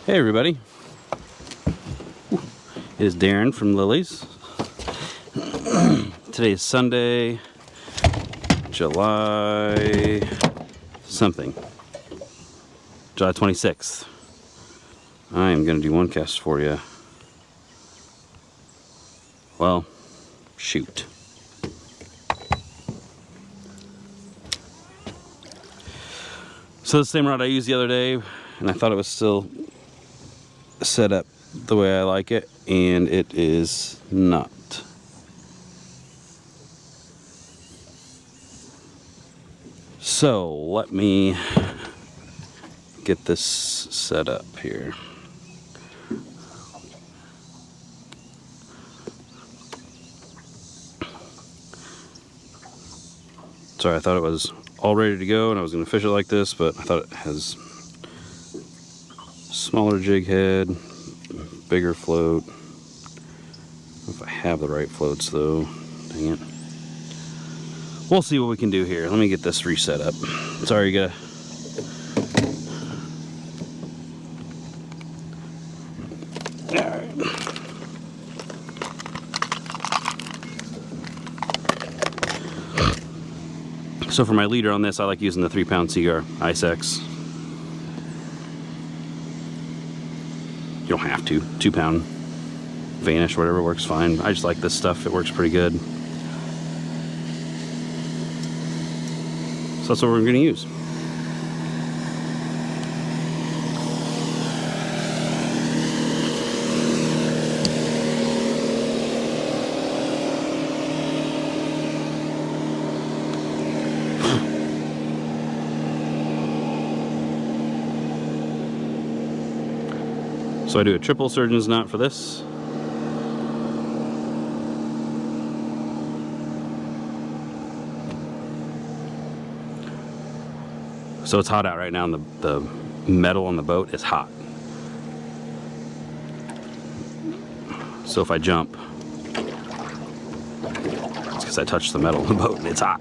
Hey everybody, it is Darren from Lilleys. Today is Sunday, July something, July 26th. I am going to do one cast for you. Well, shoot. So the same rod I used the other day, and I thought it was still set up the way I like it, and it is not. So let me get this set up here. Sorry, I thought it was all ready to go and I was going to fish it like this, but I thought it has smaller jig head, bigger float. I don't know if I have the right floats though. Dang it. We'll see what we can do here. Let me get this reset up. Sorry, you gotta. Alright. So for my leader on this, I like using the 3-pound Cigar Ice X. You don't have to. 2-pound Vanish, whatever works fine. I just like this stuff. It works pretty good. So that's what we're going to use. So I do a triple surgeon's knot for this. So it's hot out right now, and the metal on the boat is hot. So if I jump, it's because I touched the metal on the boat and it's hot.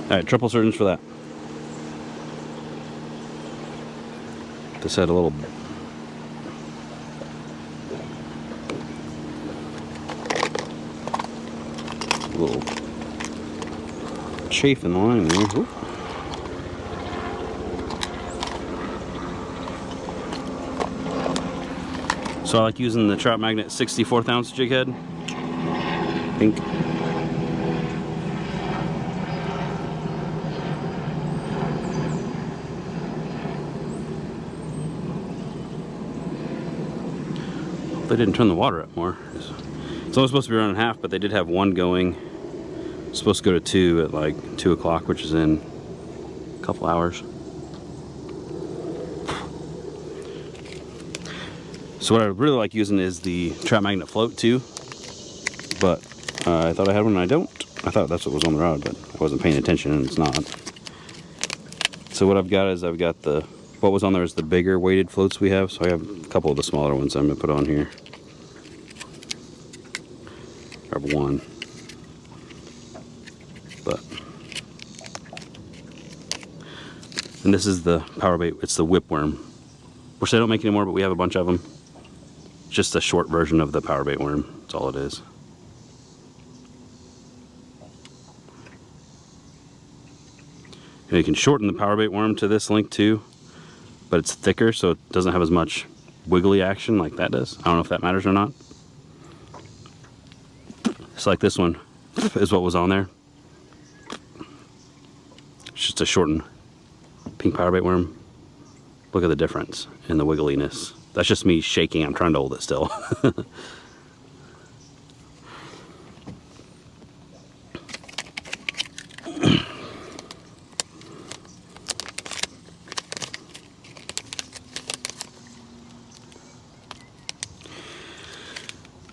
Alright, triple surgeons for that. This had a little chafe in the line there. Ooh. So I like using the Trout Magnet 64th ounce jig head. Pink. They didn't turn the water up more. It's only supposed to be running half, but they did have one going. It's supposed to go to 2 at like 2 o'clock, which is in a couple hours. So what I really like using is the Trout Magnet float too, but I thought I had one and I don't. I thought that's what was on the rod, but I wasn't paying attention and it's not. So what I've got is what was on there is the bigger weighted floats we have, so I have a couple of the smaller ones I'm going to put on here. I have one. And this is the power bait. It's the whipworm, which they don't make anymore, but we have a bunch of them. It's just a short version of the power bait worm. That's all it is. And you can shorten the power bait worm to this length too, but it's thicker, so it doesn't have as much wiggly action like that does. I don't know if that matters or not. It's like this one is what was on there. It's just a shortened pink power bait worm. Look at the difference in the wiggliness. That's just me shaking. I'm trying to hold it still.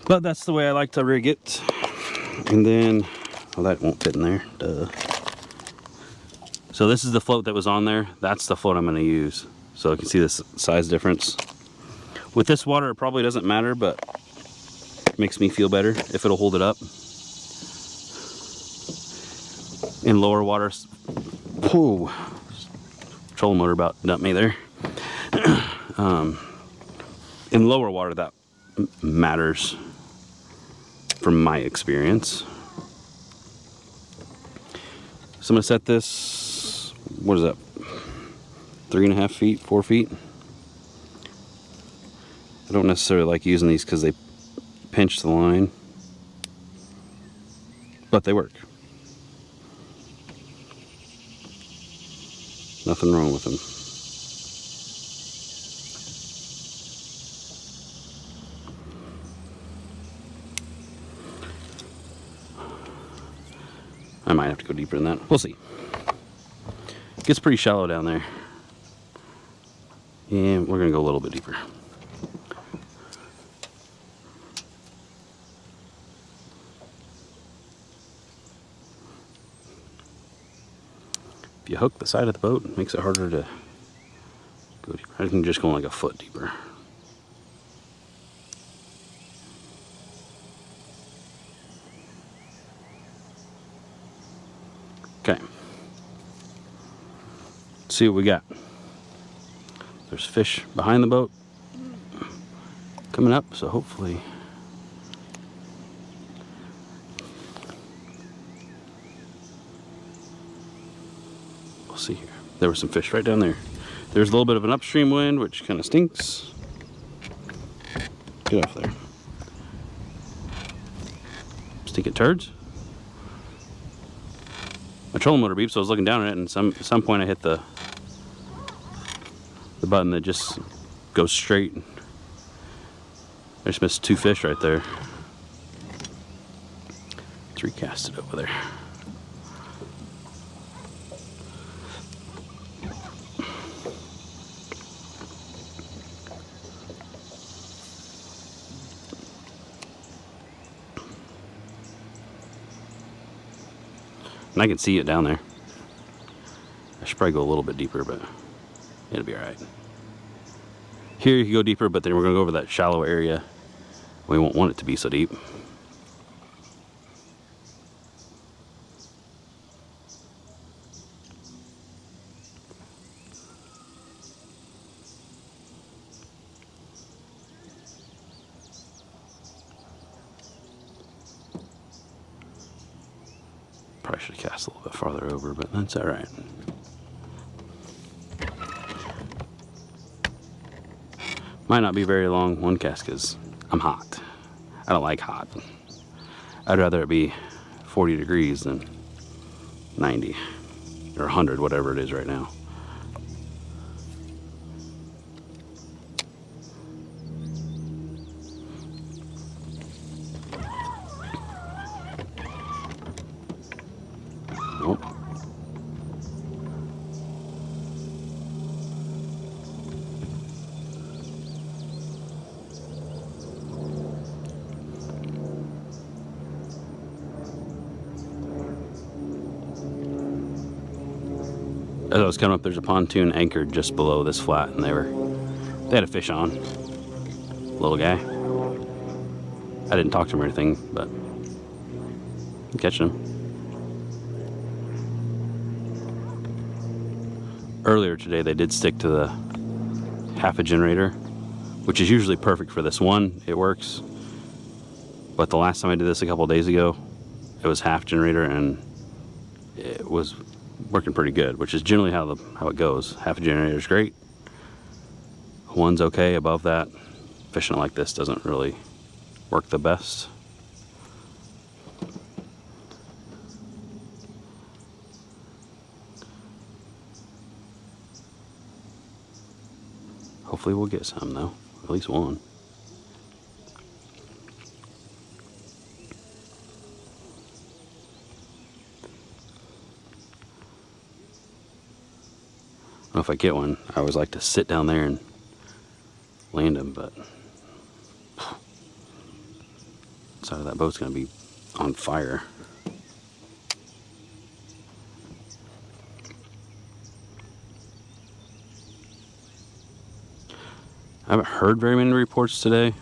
But that's the way I like to rig it. And then, well, that won't fit in there. Duh. So this is the float that was on there. That's the float I'm going to use. So you can see this size difference. With this water, it probably doesn't matter, but makes me feel better if it'll hold it up. In lower water, whoa, trolling motor about dumped me there. In lower water, that matters from my experience. So I'm gonna set this, what is that, 3.5 feet, 4 feet? I don't necessarily like using these because they pinch the line, but they work. Nothing wrong with them. I might have to go deeper than that. We'll see. It gets pretty shallow down there. And we're gonna go a little bit deeper. If you hook the side of the boat, it makes it harder to go deeper. I can just go like a foot deeper. Okay. Let's see what we got. There's fish behind the boat coming up, so hopefully we'll see here. There were some fish right down there. There's a little bit of an upstream wind, which kind of stinks. Get off there. Stinking turds. My trolling motor beeped, so I was looking down at it, and at some point I hit the button that just goes straight. I just missed 2 fish right there. 3 casted over there. And I can see it down there. I should probably go a little bit deeper, but it'll be all right. Here you can go deeper, but then we're gonna go over that shallow area. We won't want it to be so deep. Probably should have cast a little bit farther over, but that's all right. Might not be very long one cast because I'm hot. I don't like hot. I'd rather it be 40 degrees than 90 or 100, whatever it is right now. Nope. As I was coming up, there's a pontoon anchored just below this flat, and they had a fish on. Little guy. I didn't talk to him or anything, but I'm catching him. Earlier today, they did stick to the half a generator, which is usually perfect for this one. It works. But the last time I did this a couple days ago, it was half generator, and it was working pretty good, which is generally how it goes. Half a generator is great. One's okay. Above that, fishing it like this doesn't really work the best. Hopefully we'll get some though, at least one. I don't know if I get one. I always like to sit down there and land them, but side of that boat's gonna be on fire. I haven't heard very many reports today.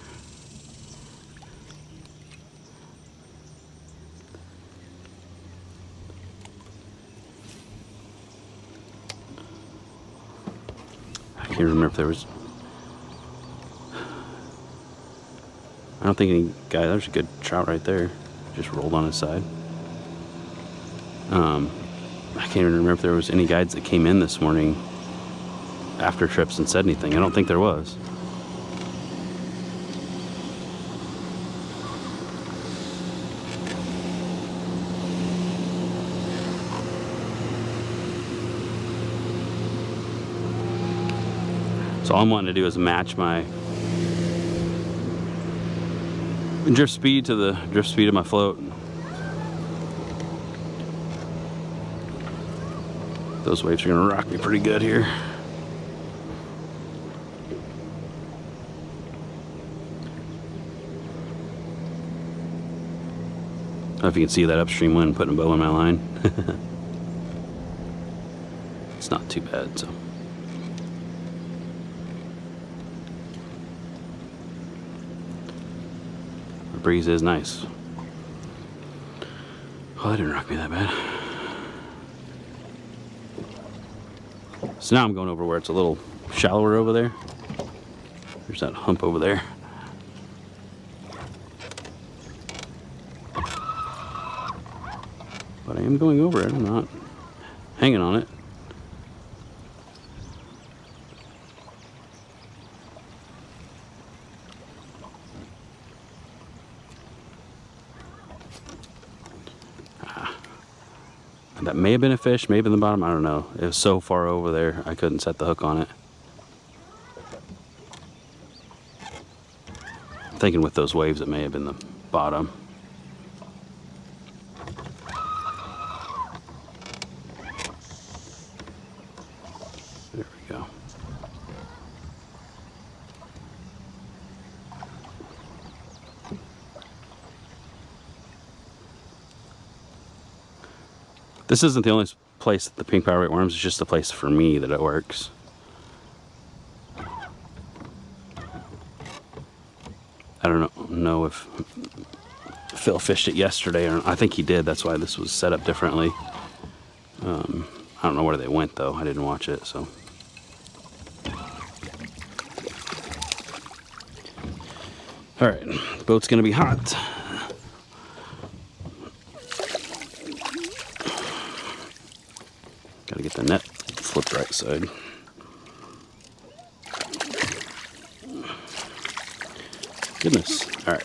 can't remember if there was. I don't think any guy. There's a good trout right there. Just rolled on his side. I can't even remember if there was any guides that came in this morning after trips and said anything. I don't think there was. So all I'm wanting to do is match my drift speed to the drift speed of my float. Those waves are gonna rock me pretty good here. I don't know if you can see that upstream wind putting a bow in my line. It's not too bad, so. The breeze is nice. Oh, that didn't rock me that bad. So now I'm going over where it's a little shallower over there. There's that hump over there. But I am going over it. I'm not hanging on it. That may have been a fish, maybe in the bottom, I don't know. It was so far over there, I couldn't set the hook on it. I'm thinking with those waves, it may have been the bottom. There we go. This isn't the only place that the pink power weight worms, it's just the place for me that it works. I don't know if Phil fished it yesterday, or I think he did. That's why this was set up differently. I don't know where they went though. I didn't watch it, so. All right, boat's gonna be hot. Gotta get the net flipped right side. Goodness. All right.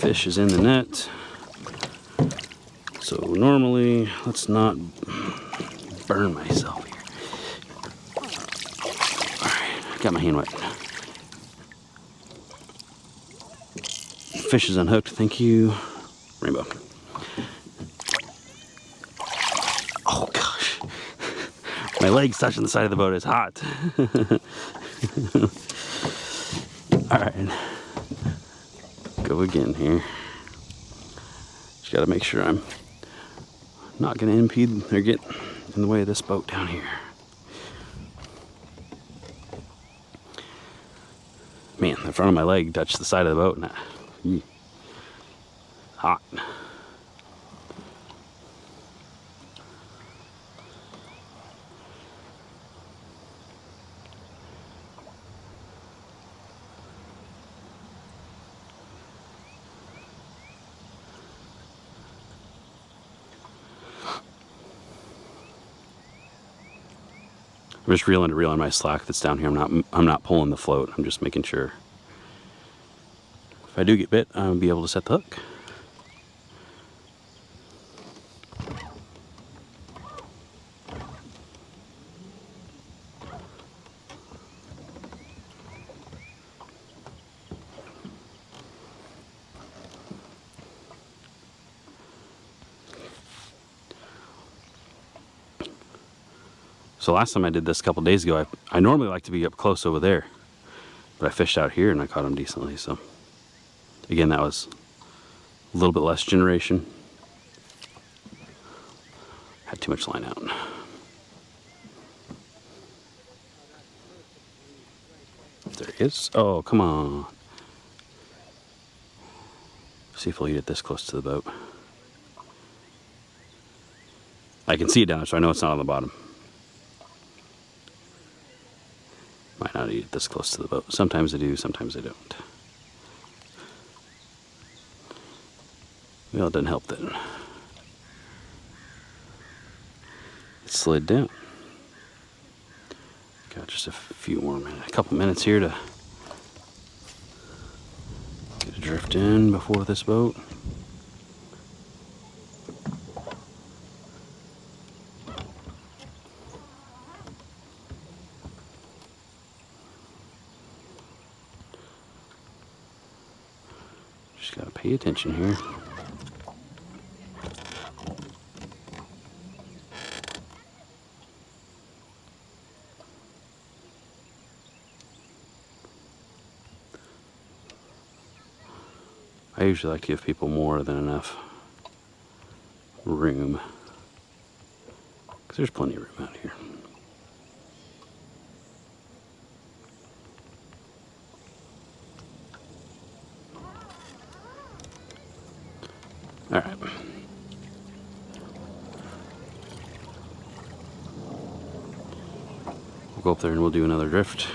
Fish is in the net. So normally, let's not burn myself here. All right. Got my hand wet. Fish is unhooked. Thank you. Rainbow. Oh, gosh. My leg's touching the side of the boat. It's hot. All right. Go again here. Just got to make sure I'm not going to impede or get in the way of this boat down here. Man, the front of my leg touched the side of the boat. And hot. I'm just reeling to reel on my slack that's down here. I'm not pulling the float. I'm just making sure. If I do get bit, I'll be able to set the hook. So last time I did this a couple days ago, I normally like to be up close over there, but I fished out here and I caught them decently. So again, that was a little bit less generation. Had too much line out. There he is. Oh, come on. See if we'll eat it this close to the boat. I can see it down there, so I know it's not on the bottom. Might not eat it this close to the boat. Sometimes they do, sometimes they don't. Well, it didn't help then. It slid down. Got just a few more minutes, a couple minutes here to get a drift in before this boat. Just gotta pay attention here. I usually like to give people more than enough room, because there's plenty of room out here. All right. We'll go up there and we'll do another drift.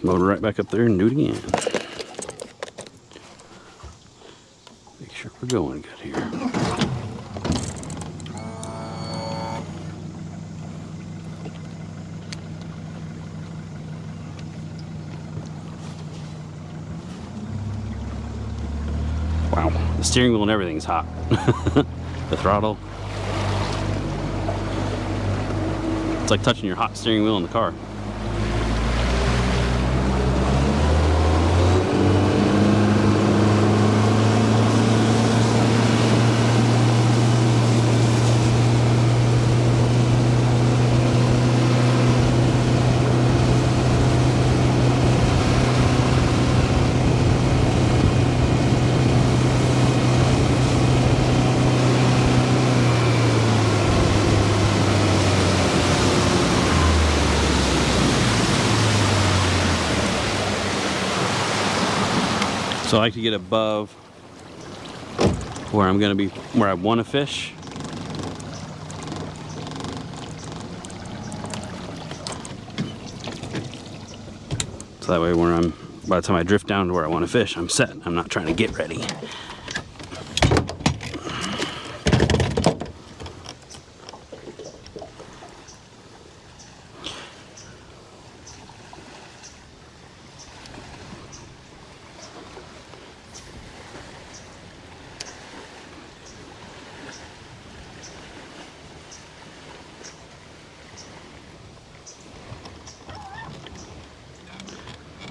Motor right back up there and do it again. Make sure we're going good here. Wow, the steering wheel and everything's hot. The throttle. It's like touching your hot steering wheel in the car. So I like to get above where I'm gonna be, where I want to fish. So that way when by the time I drift down to where I want to fish, I'm set. I'm not trying to get ready.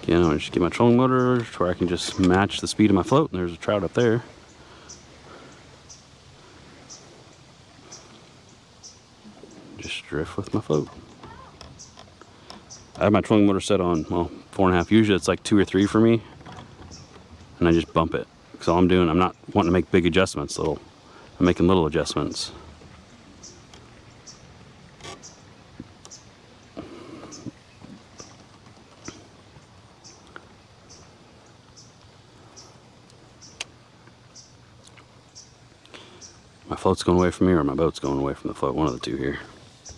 Again, I'm just get my trolling motor to where I can just match the speed of my float, and there's a trout up there. Just drift with my float. I have my trolling motor set on, well, 4.5. Usually it's like 2 or 3 for me, and I just bump it. Because all I'm doing, I'm not wanting to make big adjustments. I'm making little adjustments. My float's going away from me, or my boat's going away from the float. One of the two here.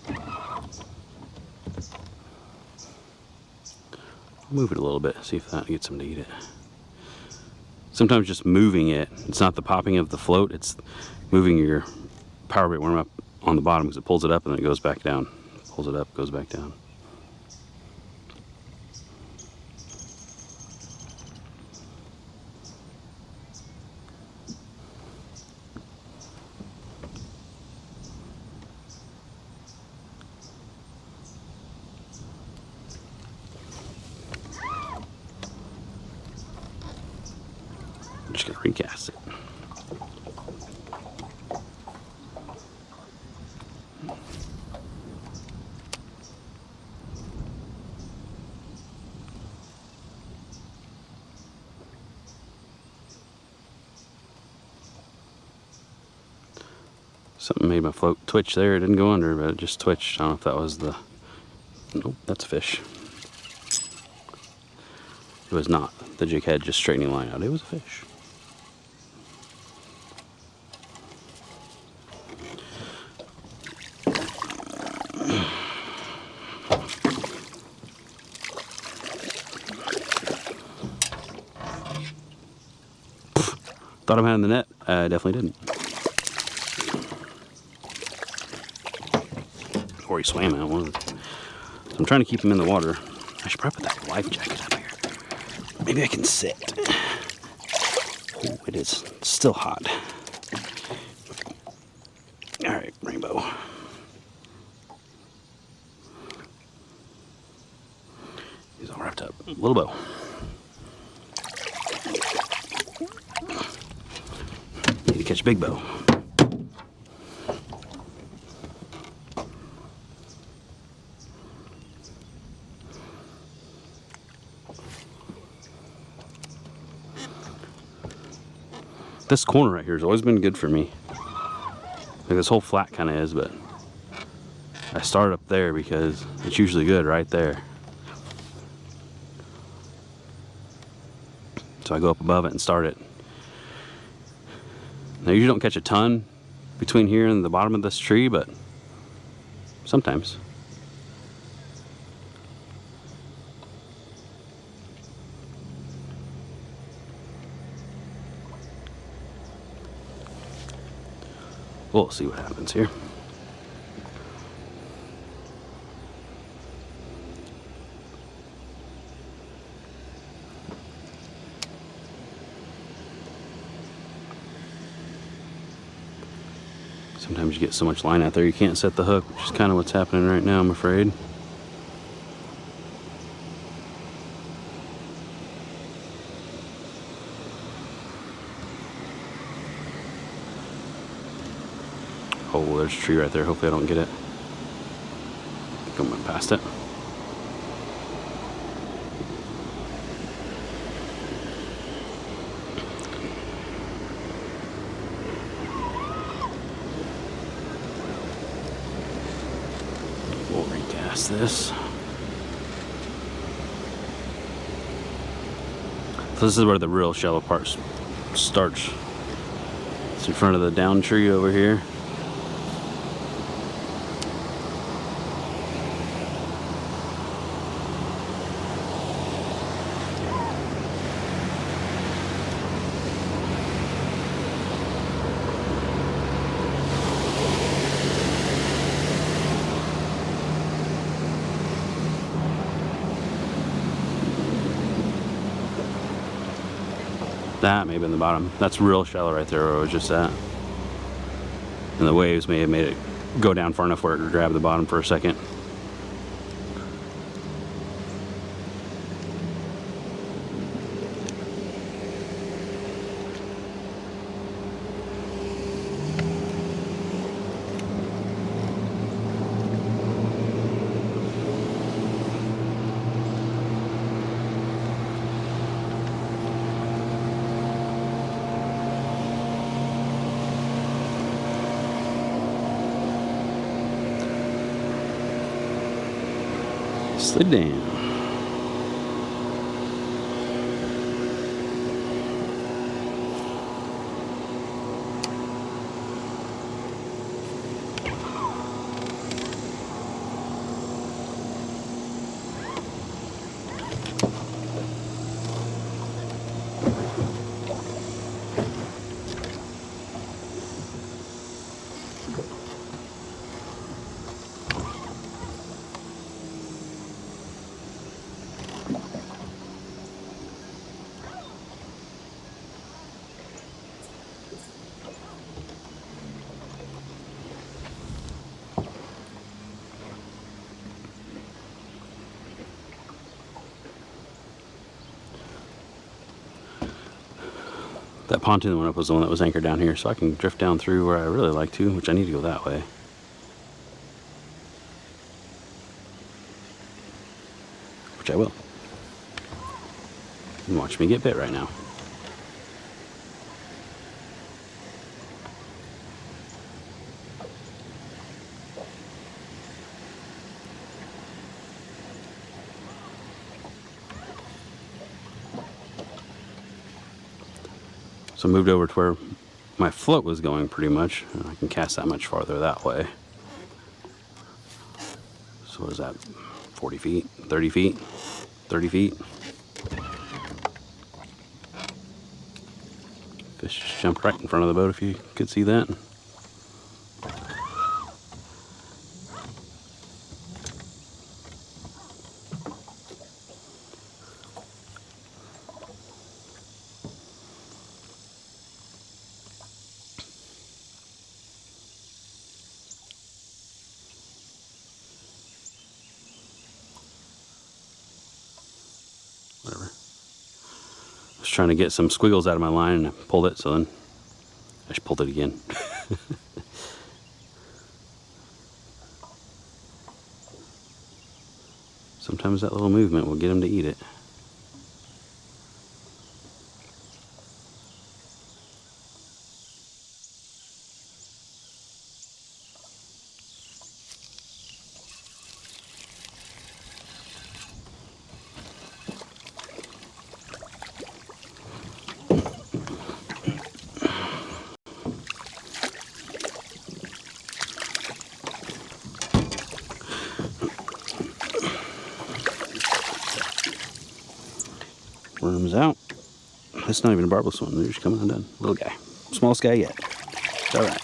I'll move it a little bit, see if that gets them to eat it. Sometimes just moving it, it's not the popping of the float, it's moving your power bait worm up on the bottom, because it pulls it up and then it goes back down. Pulls it up, goes back down. I'm just gonna recast it. Something made my float twitch there. It didn't go under, but it just twitched. I don't know if that was the... Nope, that's a fish. It was not. The jig had just straightening line out. It was a fish. Thought I had in the net. I definitely didn't. Or he swam out. One of the... So I'm trying to keep him in the water. I should probably put that life jacket up here. Maybe I can sit. Oh, it is still hot. All right, Rainbow. He's all wrapped up. Little bow. Need to catch a big bow. This corner right here has always been good for me. Like this whole flat kind of is, but I start up there because it's usually good right there. So I go up above it and start it. Now, I usually don't catch a ton between here and the bottom of this tree, but sometimes. We'll see what happens here. Sometimes you get so much line out there you can't set the hook, which is kind of what's happening right now, I'm afraid. Oh, there's a tree right there. Hopefully I don't get it. I think I went past it. We'll recast this. So this is where the real shallow part starts. It's in front of the down tree over here. That may have been the bottom. That's real shallow right there where it was just at. And the waves may have made it go down far enough where it could grab the bottom for a second. Slid down. That pontoon one up was the one that was anchored down here, so I can drift down through where I really like to, which I need to go that way. Which I will. And watch me get bit right now. So I moved over to where my float was going pretty much, and I can cast that much farther that way. So what is that, 40 feet, 30 feet, 30 feet? Fish just jumped right in front of the boat, if you could see that. Whatever. I was trying to get some squiggles out of my line and I pulled it, so then I just pulled it again. Sometimes that little movement will get them to eat it. Worms out. That's not even a barbless one. They're just coming undone. Little guy. Smallest guy yet. It's alright.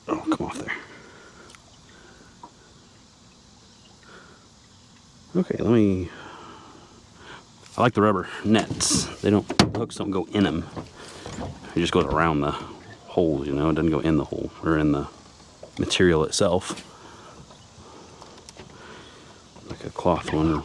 Oh, come off there. Okay, I like the rubber nets. The hooks don't go in them. It just goes around the holes, you know. It doesn't go in the hole or in the material itself. Like a cloth one.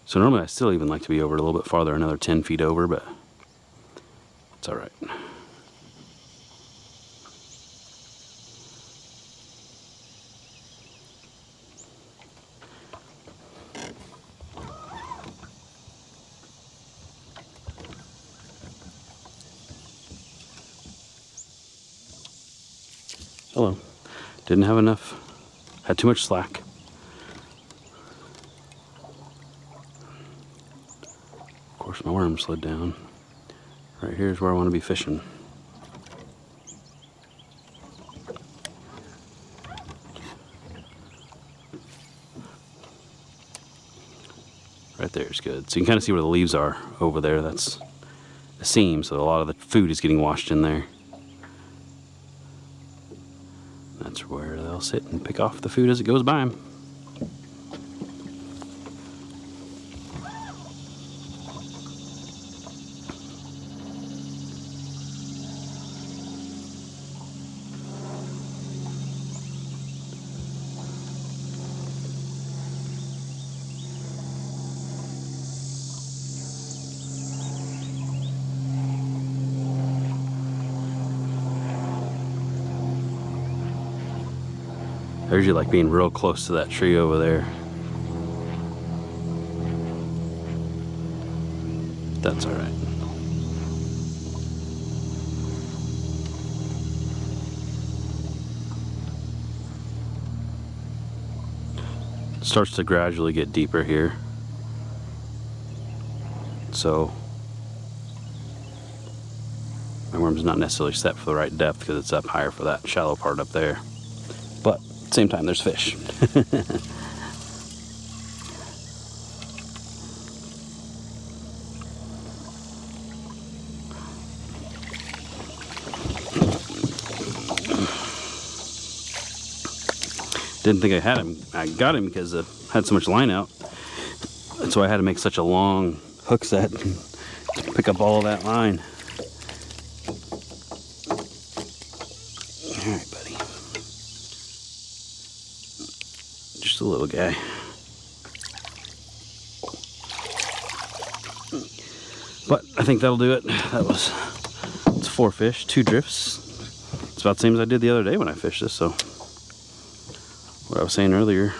So normally I still even like to be over a little bit farther, another 10 feet over, but it's alright. Hello. Didn't have enough. Had too much slack. Of course my worm slid down. Right here's where I want to be fishing. Right there is good. So you can kind of see where the leaves are over there. That's a seam, so a lot of the food is getting washed in there. That's where they'll sit and pick off the food as it goes by them. I usually like being real close to that tree over there. That's all right. It starts to gradually get deeper here. So my worm's not necessarily set for the right depth because it's up higher for that shallow part up there. But at the same time, there's fish. Didn't think I had him. I got him because I had so much line out. That's why I had to make such a long hook set to pick up all of that line. All right, buddy. Just a little guy. But I think that'll do it. It's 4 fish, 2 drifts. about the same as I did the other day when I fished this, so what I was saying earlier,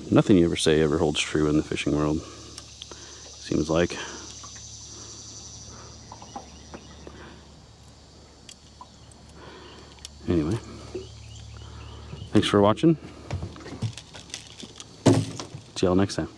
nothing you ever say ever holds true in the fishing world, seems like. Anyway, thanks for watching. See y'all next time.